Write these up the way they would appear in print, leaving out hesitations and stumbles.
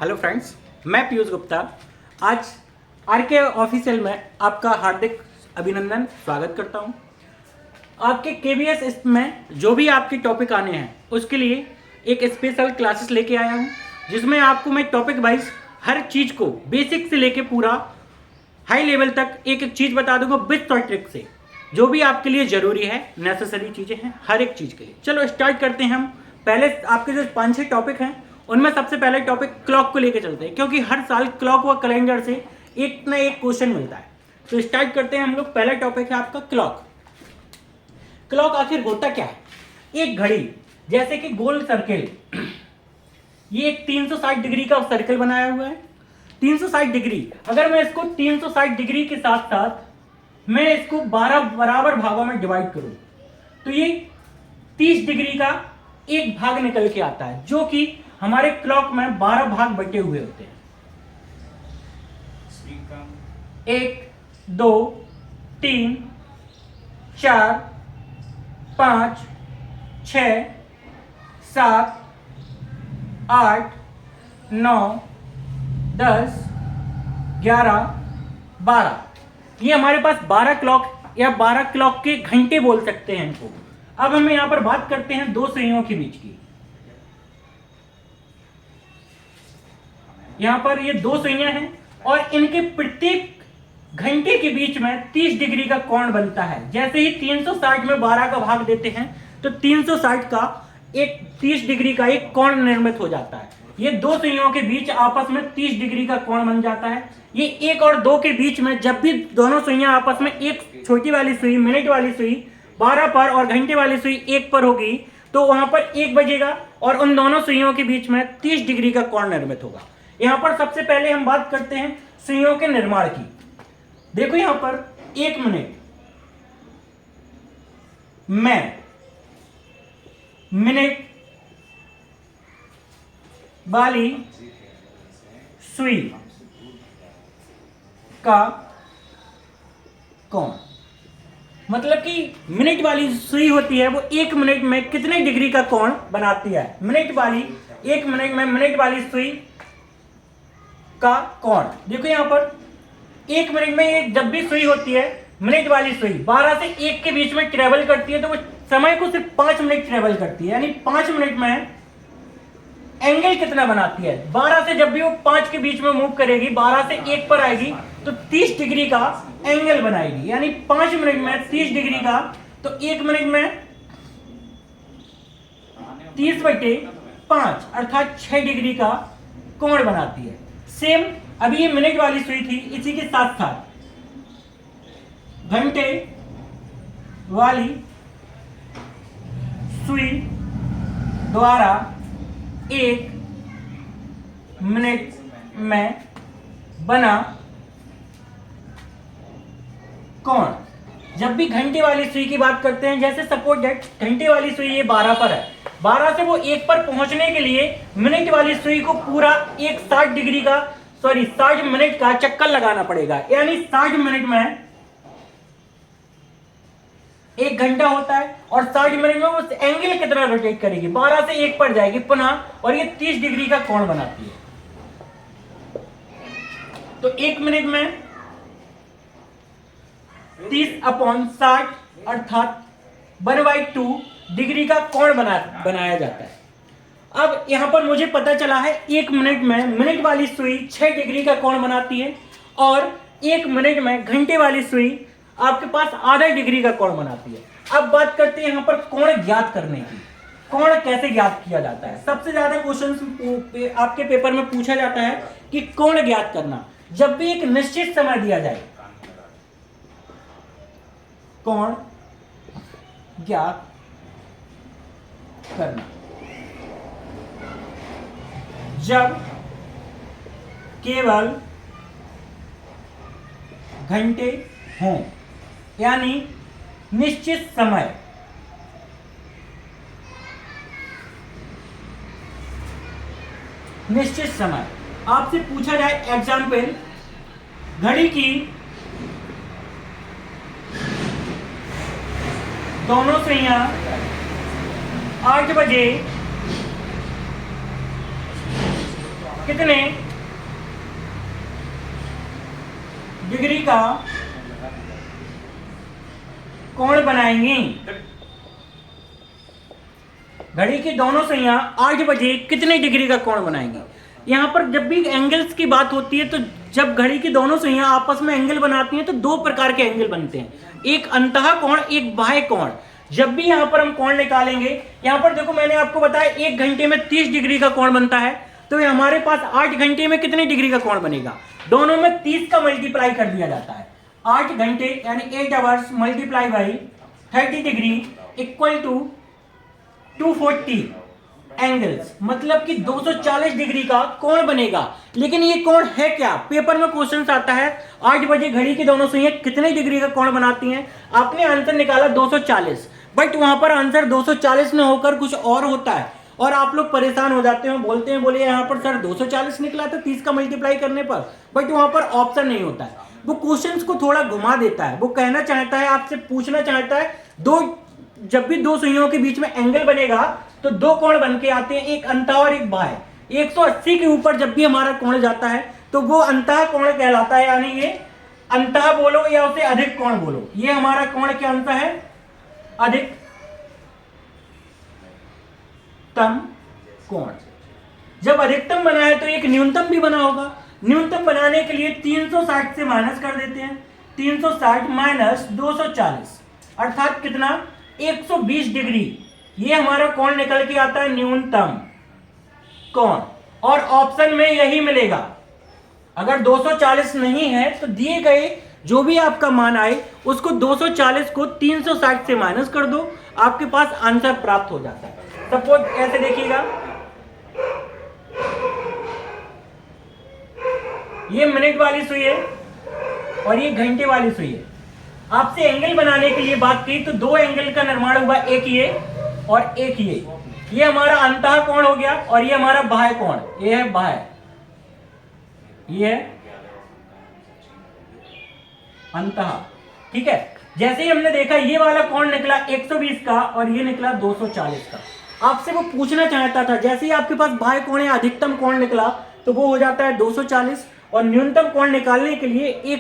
Hello friends, मैं पीयूष गुप्ता आज R K official में आपका हार्दिक अभिनंदन स्वागत करता हूं। आपके केवीएस में जो भी आपके टॉपिक आने हैं उसके लिए एक स्पेशल क्लासेस लेके आया हूं, जिसमें आपको मैं टॉपिक वाइज हर चीज़ को बेसिक से लेके पूरा हाई लेवल तक एक एक चीज़ बता दूंगा विद और ट्रिक से, जो भी आपके लिए ज़रूरी है, नेसेसरी चीज़ें हैं हर एक चीज़ के लिए। चलो स्टार्ट करते हैं हम। पहले आपके जो 5-6 टॉपिक हैं उनमें सबसे पहले टॉपिक क्लॉक को लेकर चलते हैं, क्योंकि हर साल क्लॉक व कैलेंडर से एक ना एक क्वेश्चन मिलता है। तो स्टार्ट करते हैं हम लोग। पहला टॉपिक है आपका क्लॉक। क्लॉक आखिर होता क्या है? एक घड़ी, जैसे कि गोल सर्किल, ये एक 360 डिग्री का सर्कल बनाया हुआ है। 360 डिग्री, अगर मैं इसको 360 डिग्री के साथ साथ मैं इसको 12 बराबर भागों में डिवाइड करूं तो ये 30 डिग्री का एक भाग निकल के आता है, जो कि हमारे क्लॉक में 12 भाग बटे हुए होते हैं। 1 2 3 4 5 6 7 8 9 10 11 12, ये हमारे पास 12 क्लॉक या 12 क्लॉक के घंटे बोल सकते हैं इनको। अब हम यहां पर बात करते हैं दो सुइयों के बीच की। यहां पर ये दो सुइयां हैं और इनके प्रत्येक घंटे के बीच में 30 डिग्री का कोण बनता है। जैसे ही 360 में 12 का भाग देते हैं तो 360 का एक 30 डिग्री का एक कोण निर्मित हो जाता है। ये दो सुइयों के बीच आपस में 30 डिग्री का कोण बन जाता है। ये 1 और 2 के बीच में जब भी दोनों सुइयां आपस में, एक छोटी वाली सुई मिनट वाली सुई 12 पर और घंटे वाली सुई 1 पर होगी, तो वहां पर 1 बजेगा और उन दोनों सुइयों के बीच में 30 डिग्री का कोण निर्मित होगा। यहां पर सबसे पहले हम बात करते हैं सुइयों के निर्माण की। देखो यहां पर 1 मिनट में मिनट वाली सुई का कोण, मतलब कि मिनट वाली सुई होती है वो 1 मिनट में कितने डिग्री का कोण बनाती है। मिनट वाली 1 मिनट में मिनट वाली सुई का कोण, देखो यहां पर 1 मिनट में ये जब भी सुई होती है, मिनट वाली सुई 12 से 1 के बीच में ट्रेवल करती है, तो वो समय को सिर्फ 5 मिनट ट्रेवल करती है। यानी 5 मिनट में एंगल कितना बनाती है? 12 से जब भी वो 5 के बीच में मूव करेगी, 12 से 1 पर आएगी तो 30 डिग्री का एंगल बनाएगी। यानी 5 मिनट में 30 डिग्री का, तो 1 मिनट में 30/5 अर्थात 6 डिग्री का कोण बनाती है। सेम अभी ये मिनट वाली सुई थी, इसी के साथ साथ घंटे वाली सुई द्वारा 1 मिनट में बना कोण। जब भी घंटे वाली सुई की बात करते हैं, जैसे सपोज दैट घंटे वाली सुई ये 12 पर है, 12 से वो 1 पर पहुंचने के लिए मिनट वाली सुई को पूरा एक 60 मिनट का चक्कर लगाना पड़ेगा। यानी 60 मिनट में 1 घंटा होता है और 60 मिनट में वो एंगल कितना रोटेट करेगी, 12 से 1 पर जाएगी पुनः, और ये 30 डिग्री का कोण बनाती है। तो 1 मिनट में 30/60 अर्थात 1/2 डिग्री का कोण बनाया जाता है। अब यहां पर मुझे पता चला है 1 मिनट में मिनट वाली सुई 6 डिग्री का कोण बनाती है और 1 मिनट में घंटे वाली सुई आपके पास आधा डिग्री का कोण बनाती है। अब बात करते हैं यहां पर कोण ज्ञात करने की। कोण कैसे ज्ञात किया जाता है? सबसे ज्यादा क्वेश्चन आपके पेपर में पूछा जाता है कि कोण ज्ञात करना। जब भी एक निश्चित समय दिया जाए, कोण ज्ञात करना, जब केवल घंटे हों, यानी निश्चित समय, निश्चित समय आपसे पूछा जाए एग्जाम्पल, घड़ी की दोनों सुइयां 8 बजे कितने डिग्री का कोण बनाएंगी। घड़ी की दोनों सुइयां 8 बजे कितने डिग्री का कोण बनाएंगी। यहाँ पर जब भी एंगल्स की बात होती है तो जब घड़ी की दोनों सुइयां आपस में एंगल बनाती हैं तो दो प्रकार के एंगल बनते हैं, एक अंतः कोण, एक बाह्य कोण। जब भी यहाँ पर हम कोण निकालेंगे, यहाँ पर देखो मैंने आपको बताया 1 घंटे में 30 डिग्री का कोण बनता है, तो हमारे पास 8 घंटे में कितने डिग्री का कोण बनेगा। दोनों में 30 का मल्टीप्लाई कर दिया जाता है। 8 घंटे यानी 8 hours multiply by 30 degree equal to 240 angles, मतलब कि 240 डिग्री का कोण बनेगा। लेकिन ये कोण है क्या, पेपर में क्वेश्चन आता है 8 बजे घड़ी की दोनों सुइयां कितने डिग्री का कोण बनाती हैं। आपने आंसर निकाला 240, बट वहां पर आंसर 240 न होकर कुछ और होता है और आप लोग परेशान हो जाते हैं, बोलते हैं बोले यहाँ पर सर 240 निकला था 30 का मल्टीप्लाई करने पर, बट वहां पर ऑप्शन नहीं होता है। वो क्वेश्चंस को थोड़ा घुमा देता है। वो कहना चाहता है, आपसे पूछना चाहता है, जब भी दो सुइयों के बीच में एंगल बनेगा तो दो कोण बन के आते हैं, एक अंतः और एक बाह्य। 180 के ऊपर जब भी हमारा कोण जाता है तो वो अंतः कोण कहलाता है, यानी ये अंतः बोलो या उसे अधिक कोण बोलो। ये हमारा कोण क्या अंत है, अधिकतम कोण। जब अधिकतम बना है तो एक न्यूनतम भी बना होगा। न्यूनतम बनाने के लिए 360 से माइनस कर देते हैं, 360 माइनस 240 अर्थात कितना, 120 डिग्री। ये हमारा कोण निकल के आता है न्यूनतम कोण, और ऑप्शन में यही मिलेगा। अगर 240 नहीं है तो दिए गए जो भी आपका मान आए उसको 240 को 360 से माइनस कर दो, आपके पास आंसर प्राप्त हो जाता है। सपोज ऐसे देखिएगा, ये मिनट वाली सुई है और ये घंटे वाली सुई है। आपसे एंगल बनाने के लिए बात की तो दो एंगल का निर्माण हुआ, एक ये और एक ये हमारा अंतः कोण हो गया और ये हमारा बाह्य कोण, ये है बाह्य, ये है अंतः। ठीक है, जैसे ही हमने देखा ये वाला कोण निकला 120 का और ये निकला 240 का। आपसे वो पूछना चाहता था, जैसे ही आपके पास बाह्य कोण या अधिकतम कोण निकला तो वो हो जाता है 240 और न्यूनतम कोण निकालने के लिए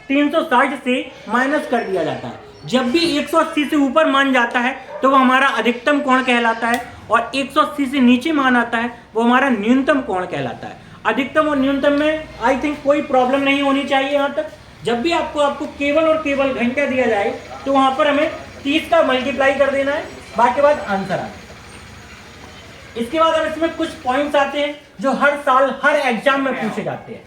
360 से माइनस कर दिया जाता है। जब भी 180 से ऊपर मान जाता है तो वो हमारा अधिकतम कोण कहलाता है और 180 से नीचे मान आता है वो हमारा न्यूनतम कोण कहलाता है। अधिकतम और न्यूनतम में आई थिंक कोई प्रॉब्लम नहीं होनी चाहिए। यहाँ तक जब भी आपको केवल और केवल घंटा दिया जाए तो वहां पर हमें 30 का मल्टीप्लाई कर देना है, बाकी बाद आंसर आता है। इसके बाद अब इसमें कुछ पॉइंट्स आते हैं जो हर साल हर एग्जाम में पूछे जाते हैं,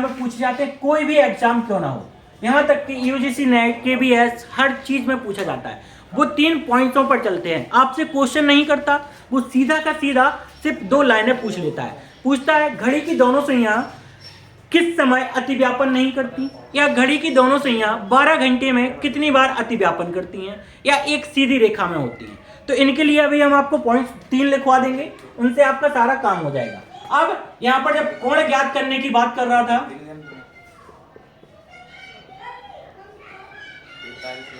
पूछे जाते हैं, कोई भी एग्जाम क्यों ना हो, यहाँ तक कि यूजीसी नेट KBS हर चीज में पूछा जाता है। वो 3 पॉइंट्सों पर चलते हैं। आपसे क्वेश्चन नहीं करता, वो सीधा का सीधा सिर्फ 2 लाइनें पूछ लेता है। पूछता है घड़ी की दोनों सुइयां किस समय अतिव्यापन नहीं करती, या घड़ी की दोनों सुइयां 12 घंटे में कितनी बार अतिव्यापन करती हैं, या एक सीधी रेखा में होती हैं। तो इनके लिए अभी हम आपको पॉइंट 3 लिखवा देंगे, उनसे आपका सारा काम हो जाएगा। अब यहाँ पर जब कोण ज्ञात करने की बात कर रहा था,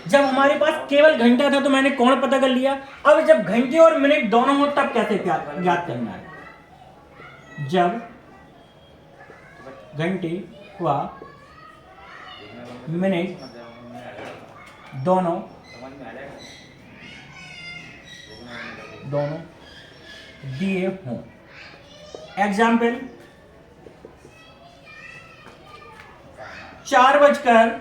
जब हमारे पास केवल घंटा था तो मैंने कोण पता कर लिया। अब जब घंटे और मिनट दोनों हो तब कैसे ज्ञात करना है। जब घंटे व मिनट दोनों दिए हों। एग्जाम्पल 4:15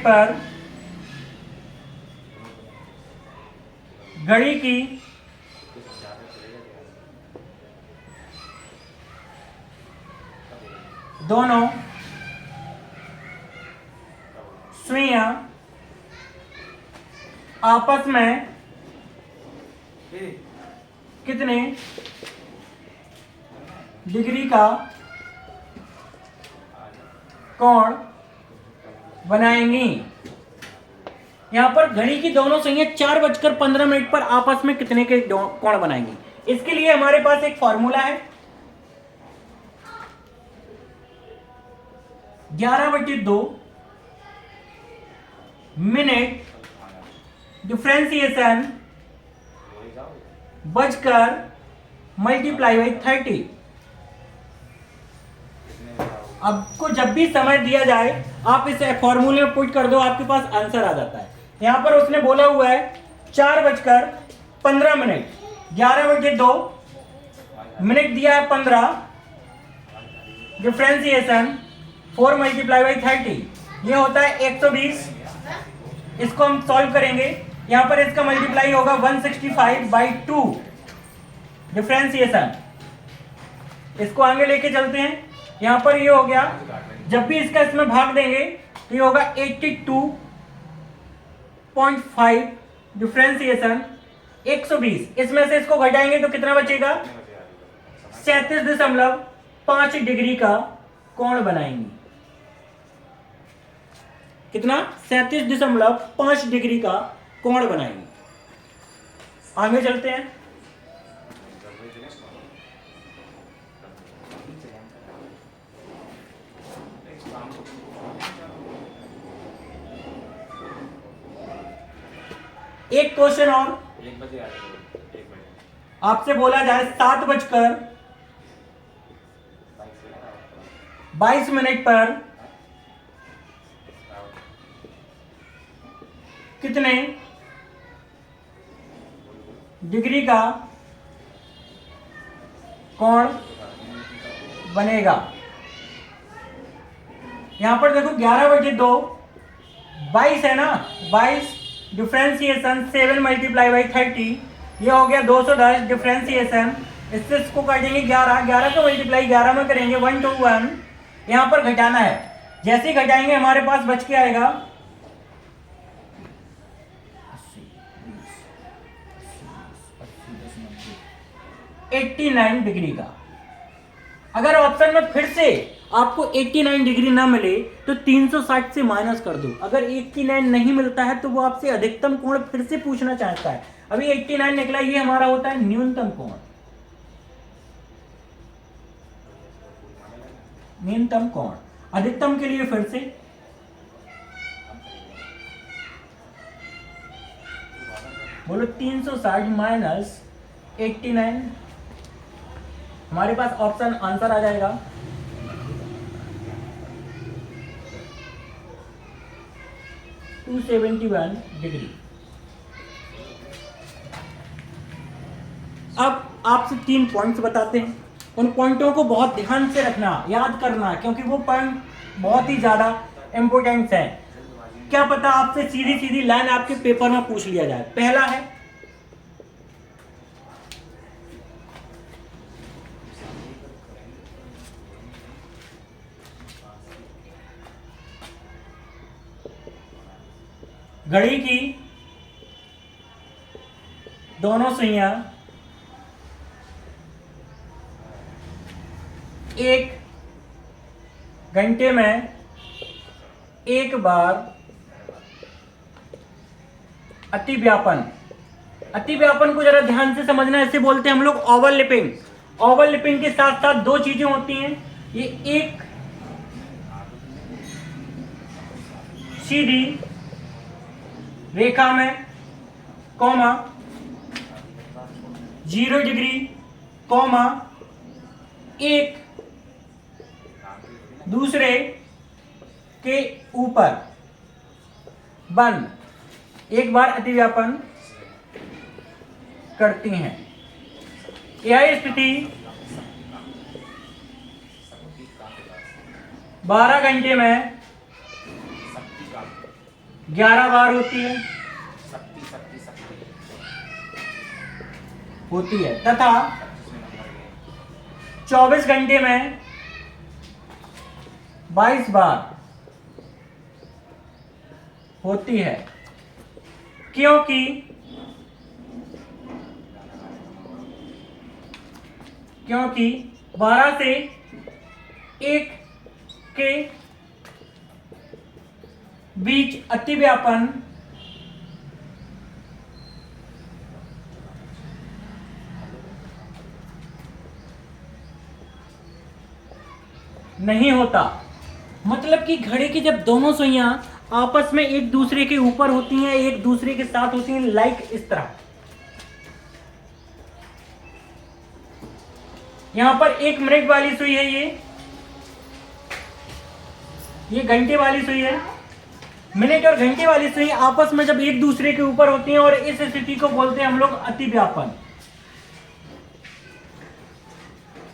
पर घड़ी की दोनों सुइयां आपस में कितने डिग्री का कोण बनाएंगी। यहां पर घड़ी की दोनों सुइयां 4:15 पर आपस में कितने के कोण बनाएंगी। इसके लिए हमारे पास एक फॉर्मूला है, 11/2 मिनट डिफ्रेंसिएशन बजकर मल्टीप्लाई बाई 30। आपको जब भी समय दिया जाए आप इसे फॉर्मूले में पुट कर दो, आपके पास आंसर आ जाता है। यहां पर उसने बोला हुआ है 4:15, 11:02 दिया है 15, डिफ्रेंसिएशन 4 मल्टीप्लाई बाई 30, ये होता है 120। इसको हम सॉल्व करेंगे, यहां पर इसका मल्टीप्लाई होगा 165/2, डिफ्रेंसिएशन। इसको आगे लेके चलते हैं, यहां पर ये हो गया, जब भी इसका इसमें भाग देंगे तो ये होगा 82.5, डिफ्रेंसिएशन 120। इसमें से इसको घटाएंगे तो कितना बचेगा, 37.5 डिग्री का कोण बनाएंगे। कितना, 37.5 डिग्री का कोण बनाएंगे। आगे चलते हैं, एक क्वेश्चन और आपसे बोला जाए 7:22 पर कितने डिग्री का कोण बनेगा। यहां पर देखो 11/2, 22 है ना, 22 डिफ्रेंसिएशन 7 मल्टीप्लाई बाई 30, ये हो गया 210, डिफ्रेंसिएशन इससे इसको काटेंगे 11 का मल्टीप्लाई 11 में करेंगे 1 to 1। यहां पर घटाना है, जैसे ही घटाएंगे हमारे पास बच के आएगा 89 डिग्री का। अगर ऑप्शन में फिर से आपको 89 डिग्री ना मिले तो 360 से माइनस कर दो। अगर 89 नहीं मिलता है तो वो आपसे अधिकतम कोण फिर से पूछना चाहता है। अभी 89 निकला, ये हमारा होता है न्यूनतम कोण। न्यूनतम कोण, अधिकतम के लिए फिर से बोलो 360 माइनस 89, हमारे पास ऑप्शन आंसर आ जाएगा 271 डिग्री। अब आपसे 3 पॉइंट्स बताते हैं, उन पॉइंटों को बहुत ध्यान से रखना, याद करना, क्योंकि वो पॉइंट बहुत ही ज्यादा इंपॉर्टेंट है। क्या पता आपसे सीधी सीधी लाइन आपके पेपर में पूछ लिया जाए। पहला है घड़ी की दोनों सुइयां 1 घंटे में एक बार अतिव्यापन। अतिव्यापन को जरा ध्यान से समझना, इसे बोलते हैं हम लोग ओवरलैपिंग। ओवरलैपिंग के साथ साथ 2 चीजें होती हैं, ये एक सीधी रेखा में कॉमा 0 डिग्री कॉमा एक दूसरे के ऊपर बंद एक बार अतिव्यापन करती हैं। यह स्थिति 12 घंटे में 11 बार होती है तथा 24 घंटे में 22 बार होती है, क्योंकि 12 से 1 के बीच अतिव्यापन नहीं होता। मतलब कि घड़ी की जब दोनों सुइयां आपस में एक दूसरे के ऊपर होती हैं, एक दूसरे के साथ होती हैं, लाइक इस तरह, यहां पर 1 मिनट वाली सुई है, ये घंटे वाली सुई है। मिनट और घंटे वाली सुई आपस में जब एक दूसरे के ऊपर होती हैं और इस स्थिति को बोलते हैं हम लोग अतिव्यापन।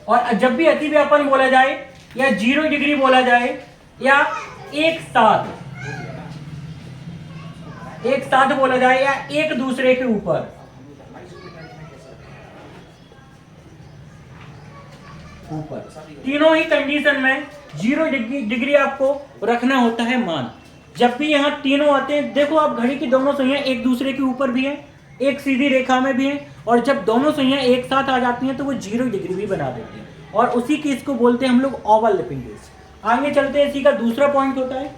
और जब भी अतिव्यापन बोला जाए या 0 डिग्री बोला जाए या एक साथ बोला जाए या एक दूसरे के ऊपर तीनों ही कंडीशन में 0 डिग्री आपको रखना होता है मान। जब भी यहाँ तीनों आते हैं, देखो आप घड़ी की दोनों सुइयां एक दूसरे के ऊपर भी हैं, एक सीधी रेखा में भी हैं, और जब दोनों सुइयां एक साथ आ जाती हैं तो वो 0 डिग्री भी बना देती हैं, और उसी केस को बोलते हैं हम लोग ओवरलैपिंग केस। आगे चलते हैं, इसी का दूसरा पॉइंट होता है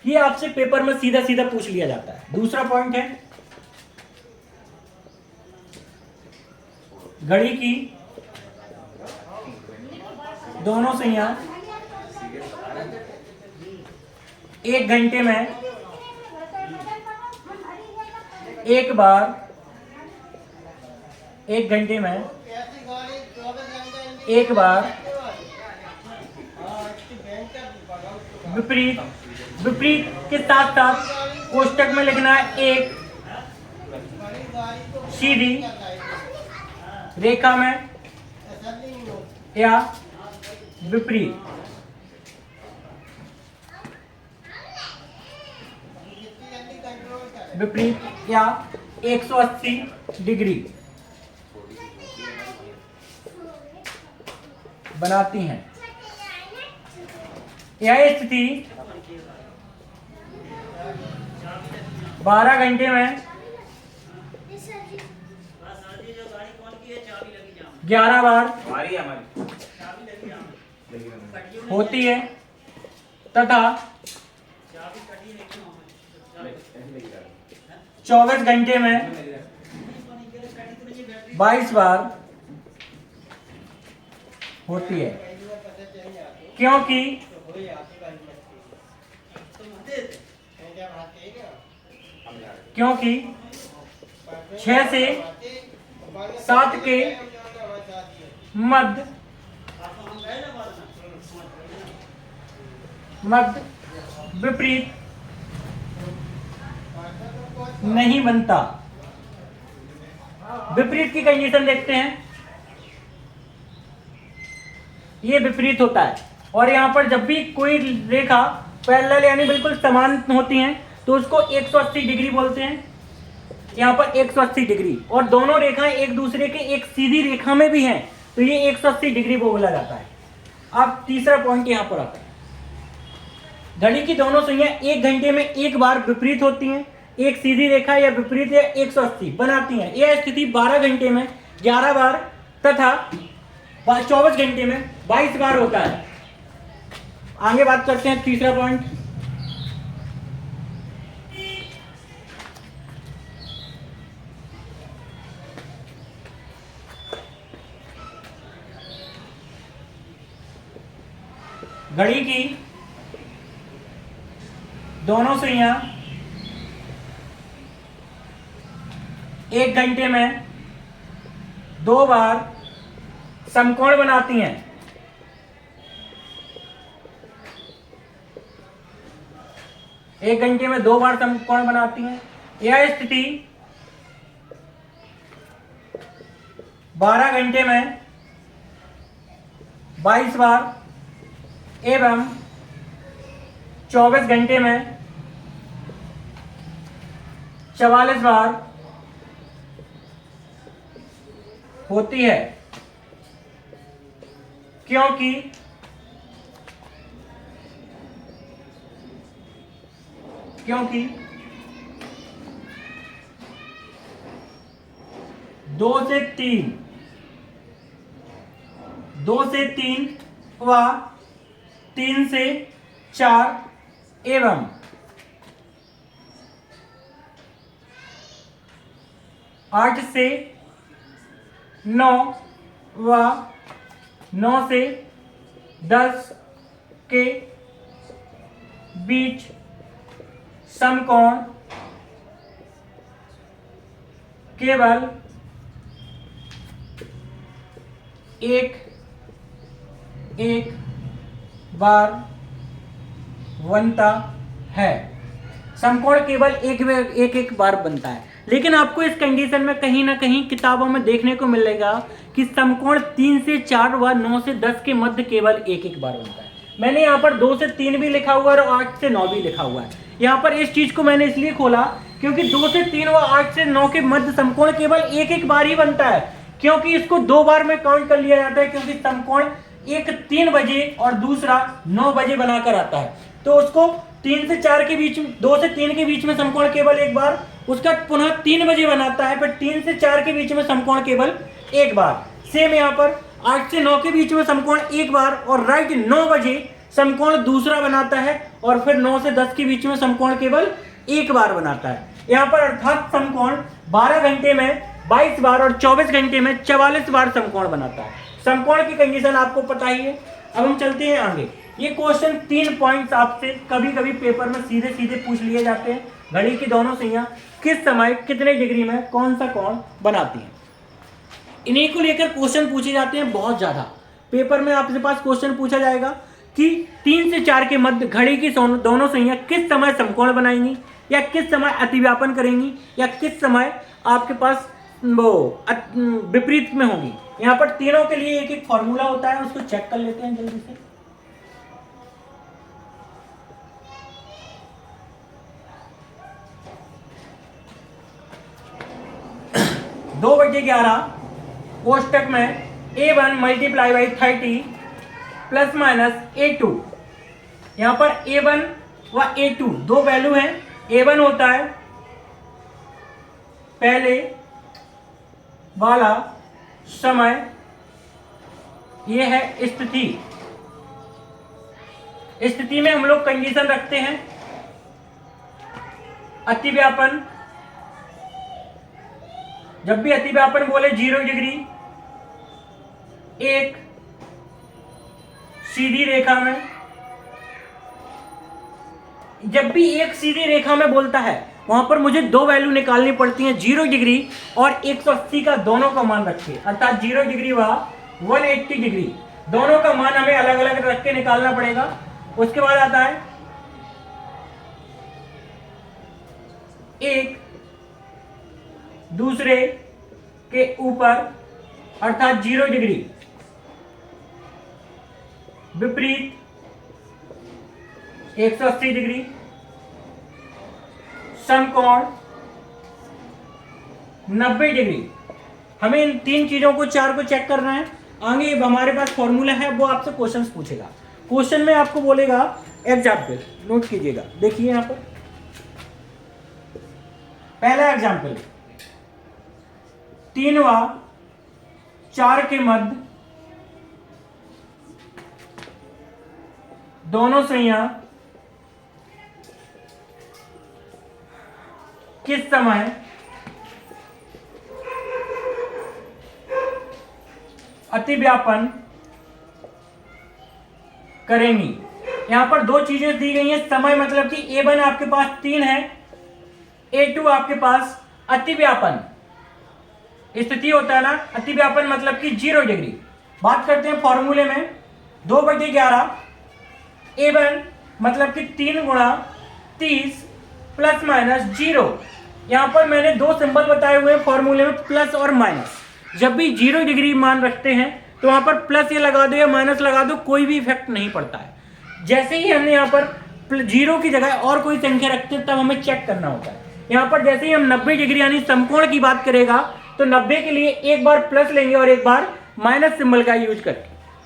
ये आपसे पेपर में सीधा सीधा पूछ लिया जाता है। दूसरा पॉइंट है घड़ी की दोनों सुइयां 1 घंटे में एक बार, 1 घंटे में एक बार विपरीत के साथ साथ कोष्टक में लिखना है एक सीधी रेखा में या विपरीत। या 180 डिग्री बनाती हैं। यह स्थिति 12 घंटे में 11 बार होती है तथा 24 घंटे में 22 बार होती है, क्योंकि 6 से 7 के मध्य विपरीत नहीं बनता। विपरीत की कंडीशन देखते हैं, ये विपरीत होता है, और यहां पर जब भी कोई रेखा पैरेलल यानी बिल्कुल समान होती हैं तो उसको 180 डिग्री बोलते हैं। यहां पर 180 डिग्री, और दोनों रेखाएं एक दूसरे के एक सीधी रेखा में भी हैं तो ये 180 डिग्री बोला जाता है। अब तीसरा पॉइंट यहां पर आता है, घड़ी की दोनों सुइयां 1 घंटे में एक बार विपरीत होती हैं, एक सीधी रेखा या विपरीत या 180 बनाती हैं। यह स्थिति 12 घंटे में 11 बार तथा 24 घंटे में 22 बार होता है। आगे बात करते हैं तीसरा पॉइंट, घड़ी की दोनों सुइयां 1 घंटे में 2 बार समकोण बनाती हैं। एक घंटे में 2 बार समकोण बनाती हैं। यह स्थिति 12 घंटे में 22 बार एवं 24 घंटे में 44 बार होती है, क्योंकि 2 से 3 व 3 से 4 एवं 8 से 9 व 9 से 10 के बीच समकोण केवल एक बार बनता है। समकोण केवल एक बार बनता है। लेकिन आपको इस कंडीशन में कहीं ना कहीं किताबों में देखने को मिलेगा कि समकोण 3 से 4 व 9 से 10 के मध्य केवल एक बार बनता है। मैंने यहाँ पर 2 से 3 भी लिखा हुआ है और 8 से 9 भी लिखा हुआ है। यहाँ पर इस चीज को मैंने इसलिए खोला क्योंकि 2 से 3 व 8 से 9 के मध्य समकोण केवल एक बार ही बनता है, क्योंकि इसको 2 बार में काउंट कर लिया जाता है, क्योंकि समकोण एक 3 बजे और दूसरा 9 बजे बनाकर आता है। तो उसको 3 से 4 के बीच में, 2 से 3 के बीच में समकोण केवल एक बार, उसका पुनः 3 बजे बनाता है, फिर 3 से 4 के बीच में समकोण केवल एक बार। सेम यहाँ पर 8 से 9 के बीच में समकोण एक बार और राइट 9 बजे समकोण दूसरा बनाता है, और फिर 9 से 10 के बीच में समकोण केवल एक बार बनाता है। यहाँ पर अर्थात समकोण 12 घंटे में 22 बार और 24 घंटे में 44 बार समकोण बनाता है। समकोण की कंडीशन आपको पता ही है। अब हम चलते हैं आगे। ये क्वेश्चन 3 पॉइंट्स आपसे कभी कभी पेपर में सीधे सीधे पूछ लिए जाते हैं। घड़ी की दोनों सुइयां किस समय कितने डिग्री में कौन सा कोण बनाती हैं, इन्हीं को लेकर क्वेश्चन पूछे जाते हैं बहुत ज्यादा। पेपर में आपके पास क्वेश्चन पूछा जाएगा कि 3 से 4 के मध्य घड़ी की दोनों सुइयां किस समय समकोण बनाएंगी, या किस समय अतिव्यापन करेंगी, या किस समय आपके पास वो विपरीत में होगी। यहाँ पर तीनों के लिए एक एक फॉर्मूला होता है, उसको चेक कर लेते हैं जल्दी से। दो बटे 11 कोष्टक में A1 multiply by 30 plus minus A2। यहाँ पर A1 व A2 दो वैल्यू हैं। A1 होता है पहले वाला समय, यह है स्थिति। स्थिति में हम लोग कंडीशन रखते हैं अतिव्यापन। जब भी अतिव्यापन बोले 0 डिग्री एक सीधी रेखा में, जब भी एक सीधी रेखा में बोलता है वहां पर मुझे दो वैल्यू निकालनी पड़ती हैं, 0 डिग्री और 180 का दोनों का मान रखिए, अर्थात 0 डिग्री व 180 डिग्री दोनों का मान हमें अलग अलग रख के निकालना पड़ेगा। उसके बाद आता है एक दूसरे के ऊपर अर्थात 0 डिग्री, विपरीत 180 डिग्री, समकोण 90 डिग्री। हमें इन तीन चीजों को, चार को चेक करना है। आगे हमारे पास फॉर्मूला है, वो आपसे क्वेश्चंस पूछेगा। क्वेश्चन में आपको बोलेगा एग्जाम्पल, नोट कीजिएगा। देखिए यहां पर पहला एग्जाम्पल, 3 व 4 के मध्य दोनों सुइयां किस समय अतिव्यापन करेंगी। यहां पर दो चीजें दी गई हैं। समय मतलब कि A1 आपके पास 3 है, A2 आपके पास अतिव्यापन स्थिति होता है ना, अतिव्यापन मतलब कि 0 डिग्री। बात करते हैं फॉर्मूले में, 2/11 A1 मतलब कि 3 गुणा 30 प्लस माइनस 0। यहां पर मैंने दो सिंबल बताए हुए हैं फॉर्मूले में, प्लस और माइनस। जब भी 0 डिग्री मान रखते हैं तो वहां पर प्लस ये लगा दो या माइनस लगा दो, कोई भी इफेक्ट नहीं पड़ता है। जैसे ही हमने यहाँ पर 0 की जगह और कोई संख्या रखते हैं तब हमें चेक करना होता है। यहाँ पर जैसे ही हम 90 डिग्री यानी समकोण की बात करेगा तो 90 के लिए एक बार प्लस लेंगे और एक बार माइनस सिंबल का यूज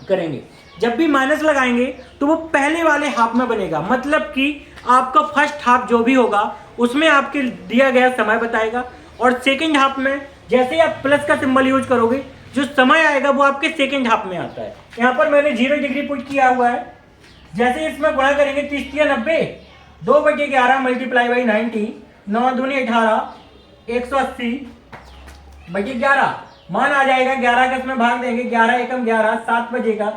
करेंगे। जब भी माइनस लगाएंगे तो वो पहले वाले हाफ में बनेगा, मतलब कि आपका फर्स्ट हाफ जो भी होगा उसमें आपके दिया गया समय बताएगा, और सेकंड हाफ में जैसे ही आप प्लस का सिंबल यूज करोगे जो समय आएगा वो आपके सेकंड हाफ में आता है। यहाँ पर मैंने 0 डिग्री पुट किया हुआ है। जैसे इसमें गुणा करेंगे 30 या 90, 2/11 मल्टीप्लाई बाई 90, 9 दूनी 18, 180/11 मान आ जाएगा। 11 का इसमें भाग देंगे, 11 एकम 11, 7 बजेगा।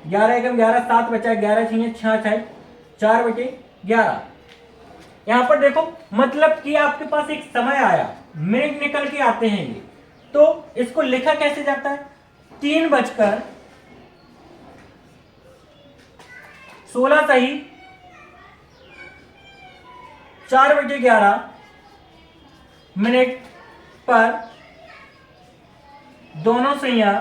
11 एकम 11, 7 बचा, 11 6 66, 4/11। यहां पर देखो, मतलब कि आपके पास एक समय आया, मिनट निकल के आते हैं ये, तो इसको लिखा कैसे जाता है? 3:16 सही 4:11 पर दोनों सुइयां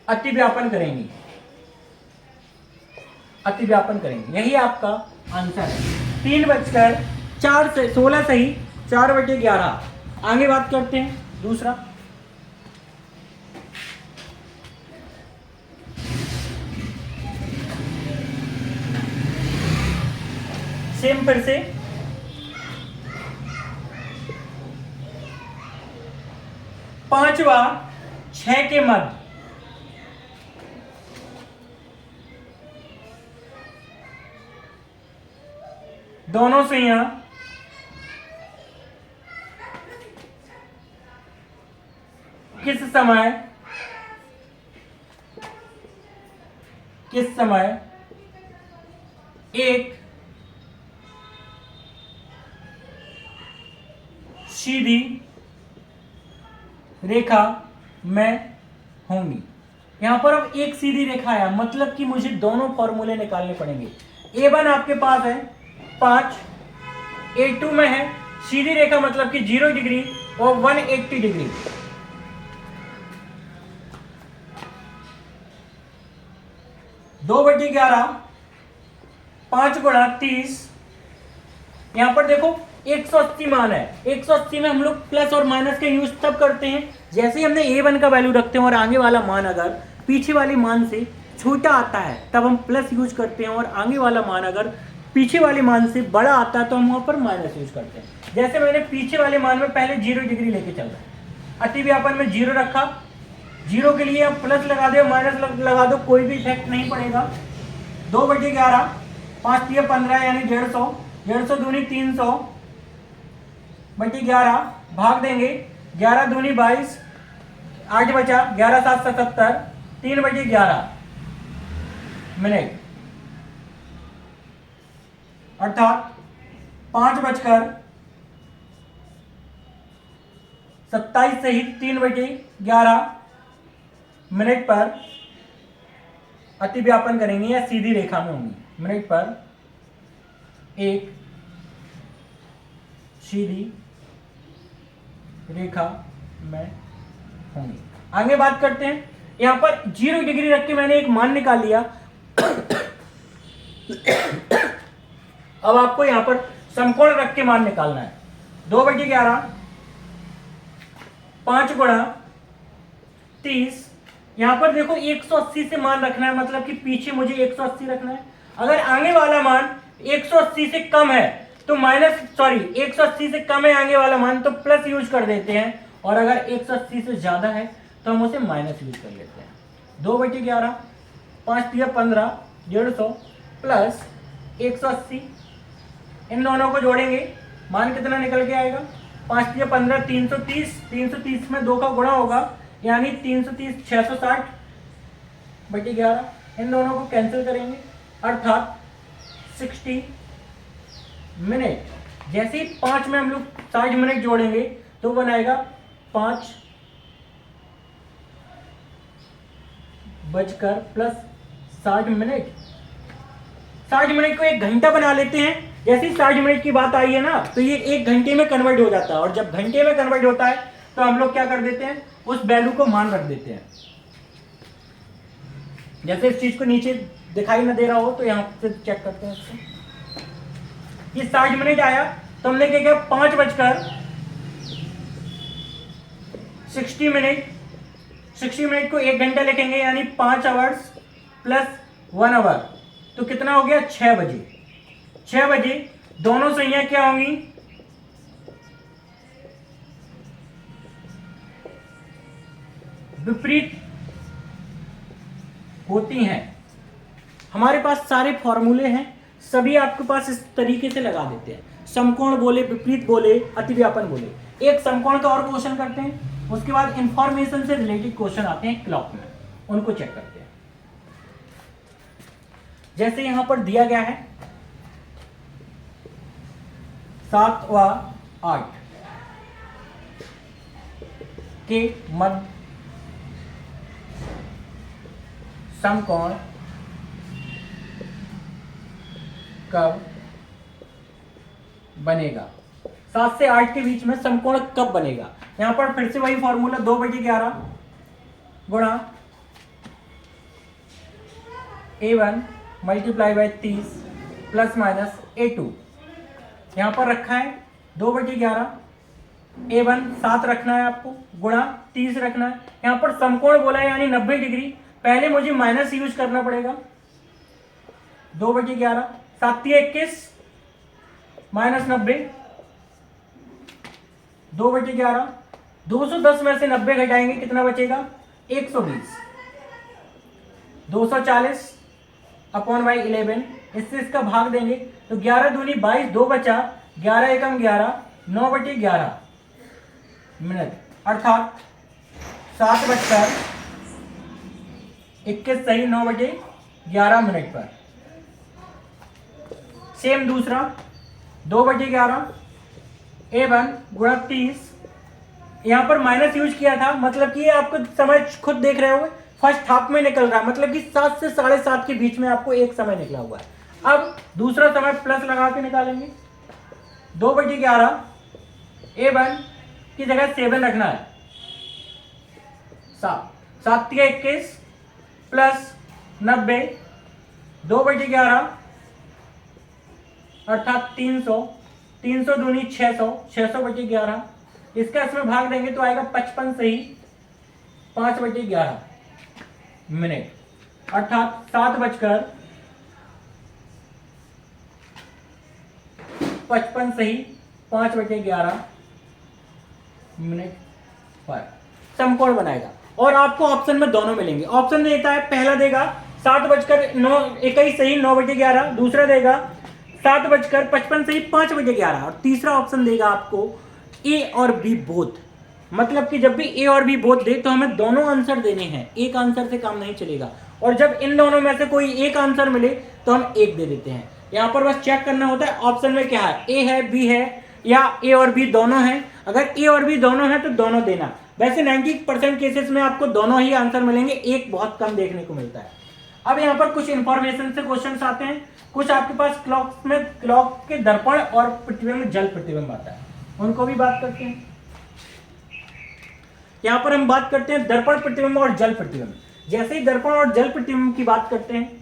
अतिव्यापन करेंगी, यही आपका आंसर है। 3:16 सही 4/11। आगे बात करते हैं दूसरा। सेम फिर से 5 व 6 के मध्य दोनों सुइयां किस समय एक सीधी रेखा में होंगी। यहां पर अब एक सीधी रेखा है, मतलब कि मुझे दोनों फॉर्मूले निकालने पड़ेंगे। A1 आपके पास है 5, A2 में है सीधी रेखा मतलब कि 0 डिग्री और 180 डिग्री। दो बटे 11 5 गुणा 30। यहां पर देखो 180 मान है, 180 में हम लोग प्लस और माइनस का यूज तब करते हैं जैसे ही हमने A1 का वैल्यू रखते हैं और आगे वाला मान अगर पीछे वाले मान से छोटा आता है तब हम प्लस यूज करते हैं, और आगे वाला मान अगर पीछे वाले मान से बड़ा आता है तो हम वहां पर माइनस यूज करते हैं। जैसे मैंने पीछे वाले मान में पहले 0 डिग्री लेके चल रहा है, अतिव्यापन में 0 रखा, 0 के लिए आप प्लस लगा दो माइनस लगा दो, कोई भी इफेक्ट नहीं पड़ेगा। 2/11 5 × 15 यानी 150, 150 दूनी 300 बटी 11 भाग देंगे, 11 दूनी 22, 8 बचा, 11 7 77, 3/11 मिनट, अर्थात 5:27 सहित 3/11 मिनट पर अतिव्यापन करेंगे या सीधी रेखा में होंगी। मिनट पर एक सीधी रेखा में होंगी। आगे बात करते हैं, यहां पर 0 डिग्री रख के मैंने एक मान निकाल लिया। अब आपको यहां पर समकोण रख के मान निकालना है। 2/11 5 गुणा 30। यहां पर देखो 180 से मान रखना है, मतलब कि पीछे मुझे 180 रखना है। अगर आगे वाला मान 180 से कम है तो 180 से कम है आगे वाला मान तो प्लस यूज कर देते हैं, और अगर 180 से ज्यादा है तो हम उसे माइनस यूज कर लेते हैं। 2/11 5 × 15 150 प्लस 180, इन दोनों को जोड़ेंगे मान कितना निकल के आएगा? 5 × 15 330, 330 में 2 का गुणा होगा यानी 330 660/11। इन दोनों को कैंसिल करेंगे अर्थात 60 मिनट। जैसे ही 5 में हम लोग 60 मिनट जोड़ेंगे तो बनाएगा 5 बजकर प्लस 60 मिनट। 60 मिनट को 1 घंटा बना लेते हैं। जैसे ही 60 मिनट की बात आई है ना तो ये 1 घंटे में कन्वर्ट हो जाता है, और जब घंटे में कन्वर्ट होता है तो हम लोग क्या कर देते हैं, उस वैल्यू को मान रख देते हैं। जैसे इस चीज को नीचे दिखाई ना दे रहा हो तो यहां से चेक करते हैं इसको। ये 60 मिनट आया तो हमने क्या किया, 5 बजकर 60 मिनट, 60 मिनट को 1 घंटा लिखेंगे यानी 5 आवर्स प्लस 1 आवर, तो कितना हो गया 6 बजे। 6 बजे दोनों सुइयां क्या होंगी, विपरीत होती हैं। हमारे पास सारे फॉर्मूले हैं, सभी आपके पास इस तरीके से लगा देते हैं। समकोण बोले, विपरीत बोले, अतिव्यापन बोले। एक समकोण का और क्वेश्चन करते हैं, उसके बाद इंफॉर्मेशन से रिलेटेड क्वेश्चन आते हैं क्लॉक में, उनको चेक करते हैं। जैसे यहां पर दिया गया है 7 व 8 के मध्य समकोण कब बनेगा? 7 से 8 के बीच में समकोण कब बनेगा? यहां पर फिर से वही फॉर्मूला 2/11 गुणा A1 multiply by 30 plus minus A2। यहां पर रखा है 2/11, A1 7 रखना है आपको, गुणा 30 रखना है। यहां पर समकोण बोला है यानी 90 डिग्री, पहले मुझे माइनस यूज करना पड़ेगा। 2/11 7 21 माइनस 90, 2/11 210 में से 90 घटाएंगे कितना बचेगा? 120। 240 अपॉन बाई 11, इससे इसका भाग देंगे तो 11 दूनी 22, 2 बचा, 11 एकम 11, 9/11 मिनट, अर्थात 7:21 सही 9/11 मिनट पर। सेम दूसरा 2/11 A1 गुणा 30, यहां पर माइनस यूज किया था, मतलब कि ये आपको समय खुद देख रहे होंगे फर्स्ट हाफ में निकल रहा है, मतलब कि 7 से 7:30 के बीच में आपको एक समय निकला हुआ है। अब दूसरा समय प्लस लगा के निकालेंगे। 2/11 A1 की जगह 7 रखना है, 7 21 प्लस 90, 2/11 अर्थात 300, 300 दूनी 600, 600/11, इसका इसमें भाग देंगे तो आएगा 55 सही 5/11 मिनट, अर्थात 7:55 सही 5/11 मिनट पर समकोण बनाएगा। और आपको ऑप्शन में दोनों मिलेंगे। ऑप्शन देता है, पहला देगा 7:21 सही 9/11, दूसरा देगा 7:55 सही 5/11, और तीसरा ऑप्शन देगा आपको ए और बी बोथ। मतलब कि जब भी ए और बी बोथ दे तो हमें दोनों आंसर देने हैं, एक आंसर से काम नहीं चलेगा। और जब इन दोनों में से कोई एक आंसर मिले तो हम एक दे देते हैं। यहाँ पर बस चेक करना होता है ऑप्शन में क्या है, ए है, बी है या ए और बी दोनों हैं। अगर ए और बी दोनों हैं तो दोनों देना। वैसे 90% केसेस में आपको दोनों ही आंसर मिलेंगे, एक बहुत कम देखने को मिलता है। अब यहाँ पर कुछ इंफॉर्मेशन से क्वेश्चन आते हैं। कुछ आपके पास क्लॉक के दर्पण और प्रतिबिंब जल प्रतिबिंब आता है, उनको भी बात करते हैं। यहां पर हम बात करते हैं दर्पण प्रतिबिंब और जल प्रतिबिंब। जैसे ही दर्पण और जल प्रतिबिंब की बात करते हैं,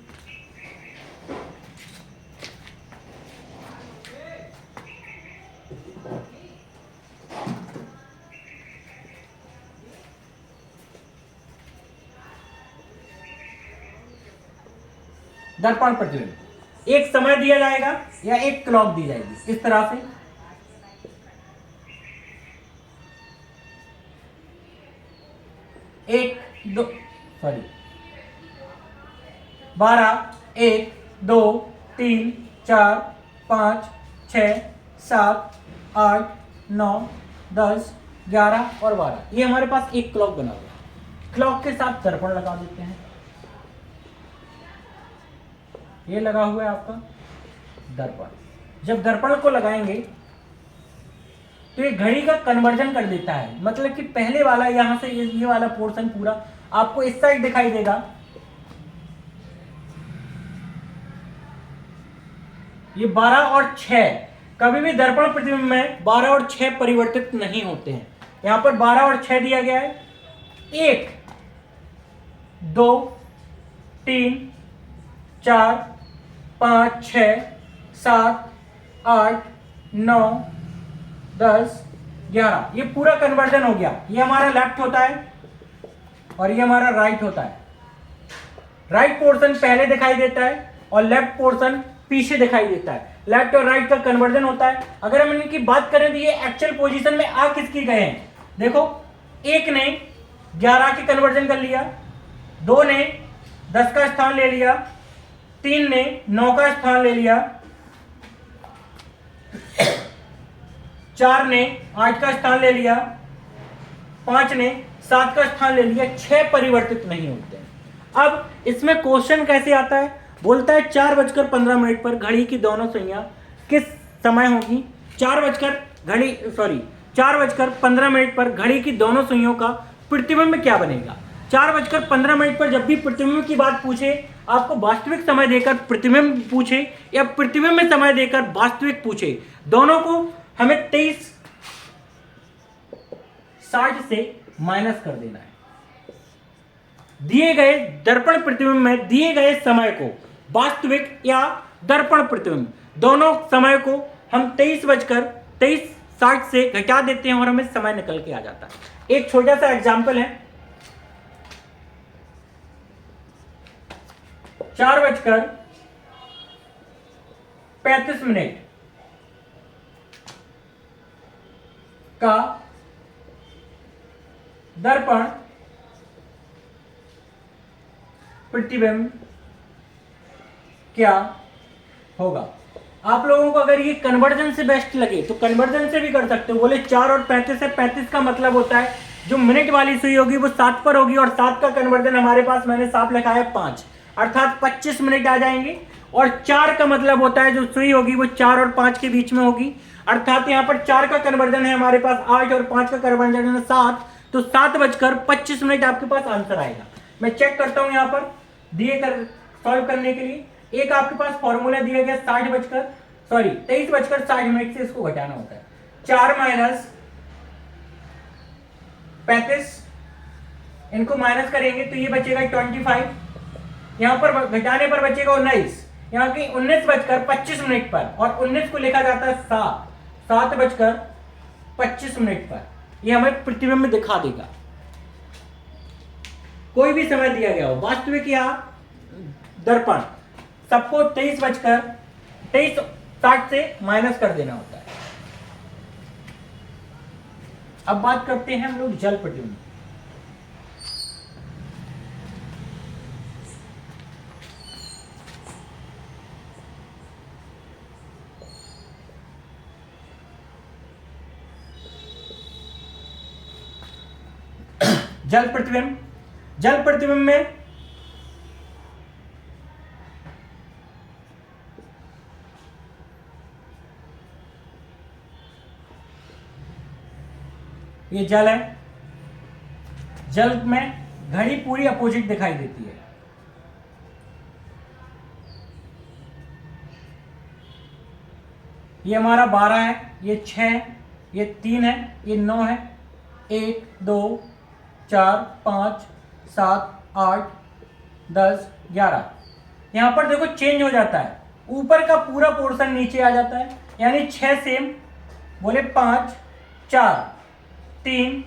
दर्पण प्रतिबिंब एक समय दिया जाएगा या एक क्लॉक दी जाएगी, इस तरह से 12 1 2 3 4 5 6 7 8 9 10 11 और 12, ये हमारे पास एक क्लॉक बना हुआ है। क्लॉक के साथ दर्पण लगा देते हैं। ये लगा हुआ है आपका दर्पण। जब दर्पण को लगाएंगे तो ये घड़ी का कन्वर्जन कर देता है, मतलब कि पहले वाला यहां से ये वाला पोर्शन पूरा आपको इस साइड दिखाई देगा, ये 12 और 6। कभी भी दर्पण प्रतिबिंब में 12 और 6 परिवर्तित नहीं होते हैं। यहां पर 12 और 6 दिया गया है। 1 2 3 4 5 6 7 8 9 10 11, ये पूरा कन्वर्जन हो गया। ये हमारा लेफ्ट होता है और ये हमारा राइट होता है। राइट पोर्शन पहले दिखाई देता है और लेफ्ट पोर्शन पीछे दिखाई देता है। लेफ्ट और राइट का कन्वर्जन होता है। अगर हम इनकी बात करें तो ये एक्चुअल पोजीशन में आ किसकी गए हैं, देखो 1 ने 11 के कन्वर्जन कर लिया, 2 ने 10 का स्थान ले लिया, 3 ने 9 का स्थान ले लिया, 4 ने 8 का स्थान ले लिया, 5 ने 7 का स्थान ले लिया, 6 परिवर्तित नहीं होते। अब इसमें क्वेश्चन कैसे आता है, बोलता है 4:15 पर घड़ी की दोनों सुइयां किस समय होगी। 4:15 पर घड़ी की दोनों सुइयों का प्रतिबिंब क्या बनेगा। 4:15 पर जब भी प्रतिबिंब की बात पूछे, आपको वास्तविक समय देकर प्रतिबिंब पूछे या प्रतिबिंब में समय देकर वास्तविक पूछे, दोनों को हमें 23:60 से माइनस कर देना है। दिए गए दर्पण प्रतिबिंब में दिए गए समय को वास्तविक या दर्पण प्रतिबिंब दोनों समय को हम 23:60 से घटा देते हैं और हमें समय निकल के आ जाता है। एक छोटा सा एग्जाम्पल है, 4:35 का दर्पण प्रतिबिंब क्या होगा। आप लोगों को अगर ये कन्वर्जन से बेस्ट लगे तो कन्वर्जन से भी कर सकते हो। बोले 4 और 35 है, 35 का मतलब होता है जो मिनट वाली सुई होगी वो 7 पर होगी और 7 का कन्वर्जन हमारे पास मैंने साफ लिखा है 5, अर्थात 25 मिनट आ जाएंगे। और 4 का मतलब होता है जो सुई होगी वो 4 और 5 के बीच में होगी, अर्थात यहाँ पर 4 का कन्वर्जन है हमारे पास 8 और 5 का कन्वर्जन है 7, तो 7:25 आपके पास आंसर आएगा। मैं चेक करता हूं यहाँ पर दिए कर सॉल्व करने के लिए। एक आपके पास फॉर्मूला दिया गया 23:60 से इसको घटाना होता है। 4 माइनस 35, इनको माइनस करेंगे तो ये बचेगा 25, यहां पर घटाने पर बचेगा 19, यहाँ की 19:25 पर, और 19 को लिखा जाता है 7:25 पर। ये हमें प्रतिबिंब दिखा देगा। कोई भी समय दिया गया हो, वास्तविक या दर्पण, सबको 23:60 से माइनस कर देना होता है। अब बात करते हैं हम लोग जल प्रतिबिंब। जल प्रतिबिंब में ये जल है, जल में घड़ी पूरी अपोजिट दिखाई देती है। ये हमारा 12 है, ये 6 है, ये 3 है, ये 9 है, 1 2 4 5 7 8 10 11। यहां पर देखो चेंज हो जाता है, ऊपर का पूरा पोर्शन नीचे आ जाता है, यानी 6 सेम, बोले 5 4 3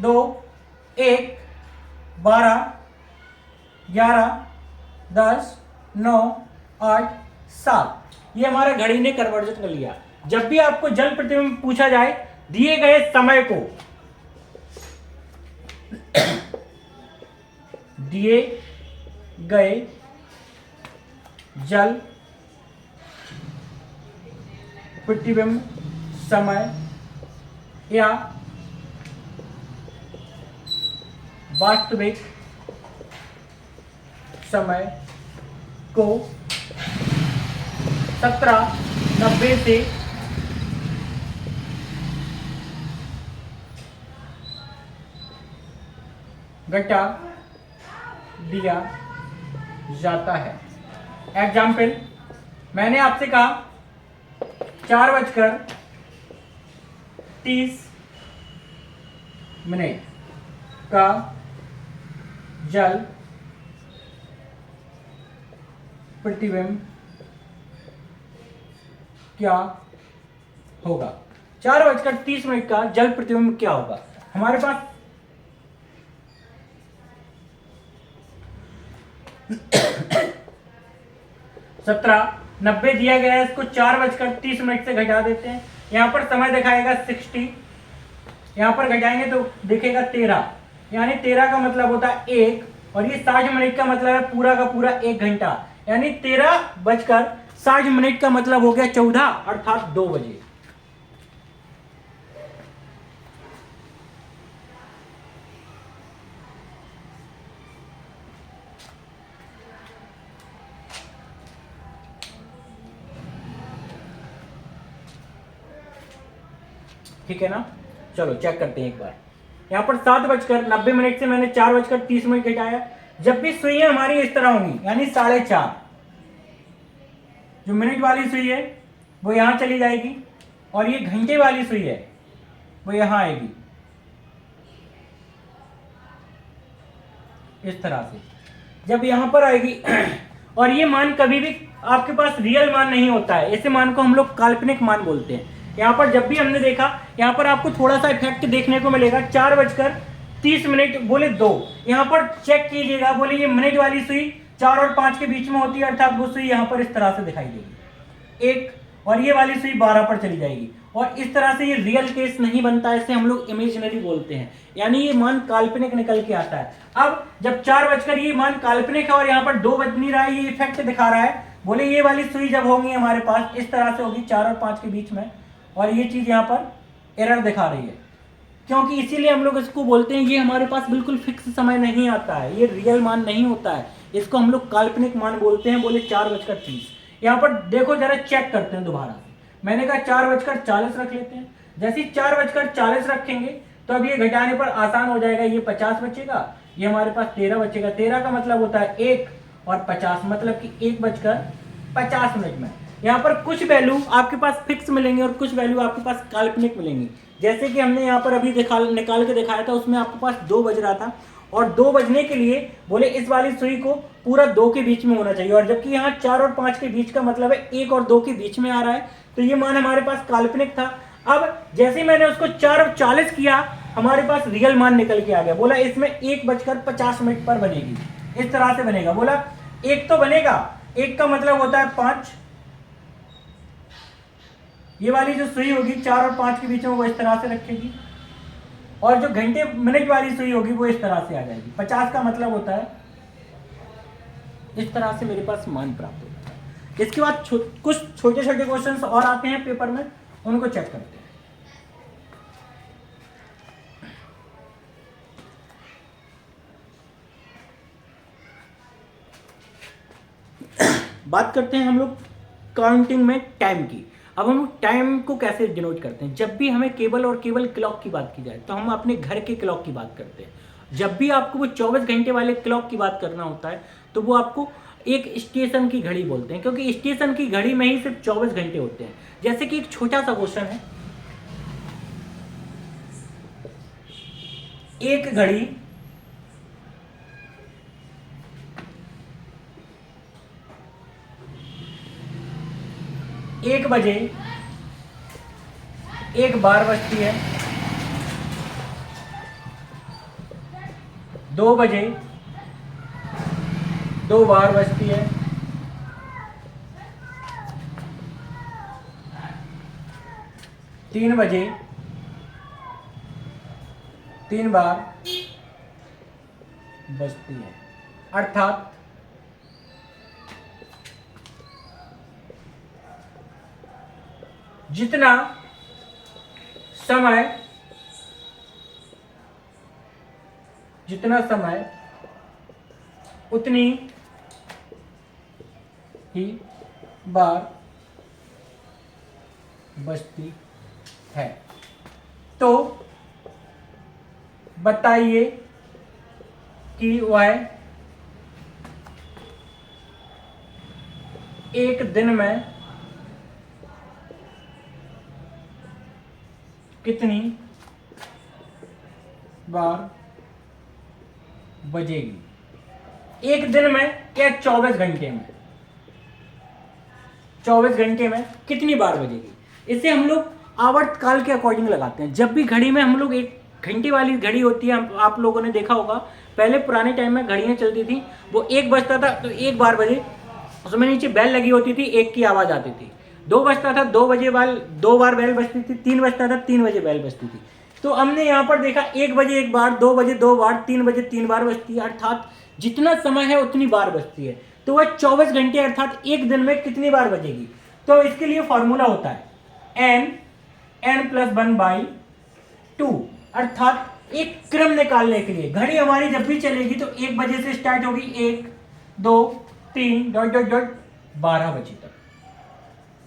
2 1 12 11 10 9 8 7। ये हमारा घड़ी ने कन्वर्जन कर लिया। जब भी आपको जल प्रतिबिंब पूछा जाए, दिए गए समय को दिए गए जल प्रतिबिंब समय या वास्तविक समय को 1790 से घटा दिया जाता है। एग्जाम्पल, मैंने आपसे कहा 4:30 का जल प्रतिबिंब क्या होगा। 4:30 का जल प्रतिबिंब क्या होगा। हमारे पास 1790 दिया गया है, इसको 4:30 से घटा देते हैं। यहां पर समय दिखाएगा 60, यहां पर घटाएंगे तो दिखेगा 13, यानी 13 का मतलब होता है 1, और ये 60 मिनट का मतलब है पूरा का पूरा 1 घंटा, यानी 13:60 का मतलब हो गया 14, अर्थात 2 बजे। ठीक है ना। चलो चेक करते हैं एक बार। यहाँ पर 7:90 से मैंने 4:30 घटाया। जब भी सुइयां हमारी इस तरह होंगी यानी 4:30, जो मिनट वाली सुई है वो यहाँ चली जाएगी और ये घंटे वाली सुई है वो यहाँ आएगी इस तरह से। जब यहाँ पर आएगी और ये मान कभी भी आपके पास रियल मान नहीं होता है, ऐसे मान को हम लोग काल्पनिक मान बोलते हैं। यहाँ पर जब भी हमने देखा, यहाँ पर आपको थोड़ा सा इफेक्ट देखने को मिलेगा। 4:30 बोले 2, यहाँ पर चेक कीजिएगा, बोले ये मिनट वाली सुई 4 और 5 के बीच में होती है, अर्थात वो सुई यहाँ पर इस तरह से दिखाई देगी एक, और ये वाली सुई 12 पर चली जाएगी। और इस तरह से ये रियल केस नहीं बनता है, इसे हम लोग इमेजिनरी बोलते हैं, यानी ये मान काल्पनिक निकल के आता है। अब जब 4 बजकर ये मान काल्पनिक है और यहाँ पर 2 बज नहीं रहा है, ये इफेक्ट दिखा रहा है, बोले ये वाली सुई जब होगी हमारे पास इस तरह से होगी 4 और 5 के बीच में, और ये चीज यहाँ पर एरर दिखा रही है, क्योंकि इसीलिए हम लोग इसको बोलते हैं ये हमारे पास बिल्कुल फिक्स समय नहीं आता है, ये रियल मान नहीं होता है, इसको हम लोग काल्पनिक मान बोलते हैं। बोले 4:30। यहाँ पर देखो जरा, चेक करते हैं दोबारा से। मैंने कहा 4:40 रख लेते हैं। जैसे 4:40 रखेंगे तो अब ये घटाने पर आसान हो जाएगा, ये 50 बचेगा, ये हमारे पास 13 बचेगा। 13 का मतलब होता है 1 और 50 मतलब कि 1:50 में। यहाँ पर कुछ वैल्यू आपके पास फिक्स मिलेंगे और कुछ वैल्यू आपके पास काल्पनिक मिलेंगी। जैसे कि हमने यहाँ पर अभी निकाल के दिखाया था, उसमें आपके पास 2 बज रहा था और 2 बजने के लिए बोले इस वाली सुई को पूरा 2 के बीच में होना चाहिए, और जबकि यहाँ 4 और 5 के बीच का मतलब है 1 और 2 के बीच में आ रहा है, तो ये मान हमारे पास काल्पनिक था। अब जैसे मैंने उसको 4:40 किया, हमारे पास रियल मान निकल के आ गया। बोला इसमें 1:50 पर बनेगी, इस तरह से बनेगा। बोला 1 तो बनेगा, 1 का मतलब होता है 5, ये वाली जो सुई होगी 4 और 5 के बीच में वो इस तरह से रखेगी, और जो घंटे मिनट वाली सुई होगी वो इस तरह से आ जाएगी। 50 का मतलब होता है इस तरह से मेरे पास मान प्राप्त होता है। इसके बाद कुछ छोटे छोटे क्वेश्चंस और आते हैं पेपर में, उनको चेक करते हैं। बात करते हैं हम लोग काउंटिंग में टाइम की। अब हम टाइम को कैसे डिनोट करते हैं। जब भी हमें केवल और केवल क्लॉक की बात की जाए तो हम अपने घर के क्लॉक की बात करते हैं। जब भी आपको वो 24 घंटे वाले क्लॉक की बात करना होता है तो वो आपको एक स्टेशन की घड़ी बोलते हैं, क्योंकि स्टेशन की घड़ी में ही सिर्फ 24 घंटे होते हैं। जैसे कि एक छोटा सा क्वेश्चन है, एक घड़ी एक बजे 1 बार बजती है, 2 बजे 2 बार बजती है, 3 बजे 3 बार बजती है। अर्थात जितना समय उतनी ही बार बजती है। तो बताइए कि वह एक दिन में कितनी बार बजेगी। एक दिन में या 24 घंटे में, 24 घंटे में कितनी बार बजेगी। इसे हम लोग आवर्तकाल के अकॉर्डिंग लगाते हैं। जब भी घड़ी में हम लोग 1 घंटे वाली घड़ी होती है, आप लोगों ने देखा होगा पहले पुराने टाइम में घड़ियां चलती थी, वो 1 बजता था तो 1 बार बजे, उसमें नीचे बेल लगी होती थी, 1 की आवाज आती थी। 2 बजता था 2 बार बेल बजती थी। 3 बजता था 3 बजे बेल बजती थी। तो हमने यहाँ पर देखा 1 बजे 1 बार, 2 बजे 2 बार, 3 बजे 3 बार बजती है। अर्थात जितना समय है उतनी बार बजती है। तो वह 24 घंटे अर्थात एक दिन में कितनी बार बजेगी। तो इसके लिए फॉर्मूला होता है n+1/2, अर्थात एक क्रम निकालने के लिए। घड़ी हमारी जब भी चलेगी तो 1 बजे से स्टार्ट होगी, 1 2 3 12 बजे तक।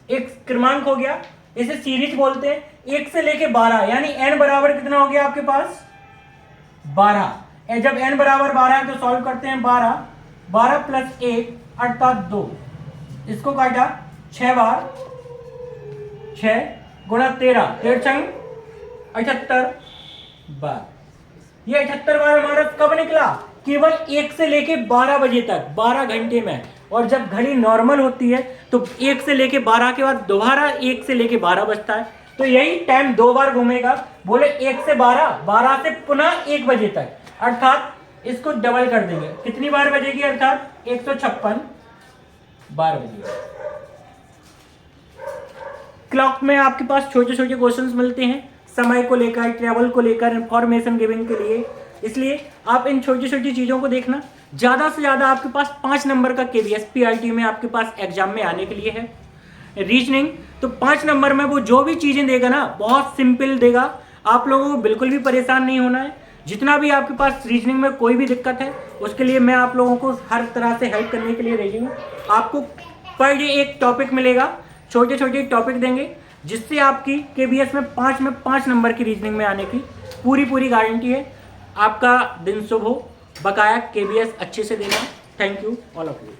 एक क्रमांक हो गया, इसे सीरीज बोलते हैं। 1 से लेके 12, यानी n बराबर कितना हो गया आपके पास 12। जब n बराबर 12 है तो सॉल्व करते हैं 12 प्लस 1 अर्थात 2, इसको काटा 6 बार 6 गुणा 13, 78 बार। ये 78 बार हमारा कब निकला, केवल 1 से लेके 12 बजे तक, 12 घंटे में। और जब घड़ी नॉर्मल होती है तो 1 से लेके 12 के बाद दोबारा 1 से लेके 12 बजता है, तो यही टाइम 2 बार घूमेगा। बोले 1 से 12, 12 से पुनः 1 बजे तक, अर्थात इसको डबल कर देंगे, कितनी बार बजेगी, अर्थात 156 बार बजेगी। क्लॉक में आपके पास छोटे छोटे क्वेश्चंस मिलते हैं समय को लेकर, ट्रेवल को लेकर, इंफॉर्मेशन गिविंग के लिए, इसलिए आप इन छोटी छोटी चीज़ों को देखना। ज़्यादा से ज़्यादा आपके पास 5 नंबर का KVS PRT में आपके पास एग्जाम में आने के लिए है। रीजनिंग तो 5 नंबर में वो जो भी चीज़ें देगा ना बहुत सिंपल देगा, आप लोगों को बिल्कुल भी परेशान नहीं होना है। जितना भी आपके पास रीजनिंग में कोई भी दिक्कत है उसके लिए मैं आप लोगों को हर तरह से हेल्प करने के लिए रेडी हूँ। आपको पर डे एक टॉपिक मिलेगा, छोटे छोटे टॉपिक देंगे जिससे आपकी KVS में 5 नंबर की रीजनिंग में आने की पूरी गारंटी है। आपका दिन शुभ हो, बकाया KVS अच्छे से देना। Thank you all of you.